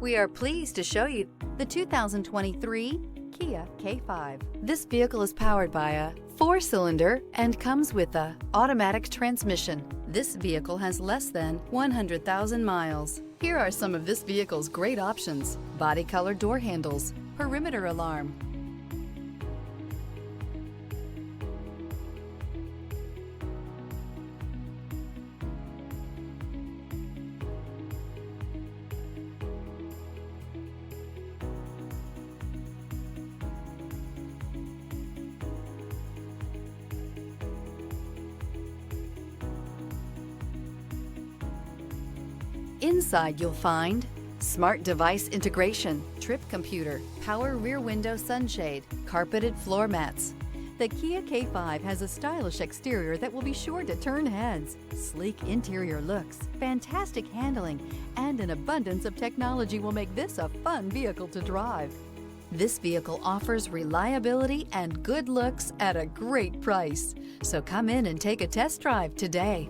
We are pleased to show you the 2023 Kia K5. This vehicle is powered by a 4-cylinder and comes with a automatic transmission. This vehicle has less than 100,000 miles. Here are some of this vehicle's great options: body color door handles, perimeter alarm, Inside you'll find smart device integration, trip computer, power rear window sunshade, carpeted floor mats. The Kia K5 has a stylish exterior that will be sure to turn heads, sleek interior looks, fantastic handling, and an abundance of technology will make this a fun vehicle to drive. This vehicle offers reliability and good looks at a great price. So come in and take a test drive today.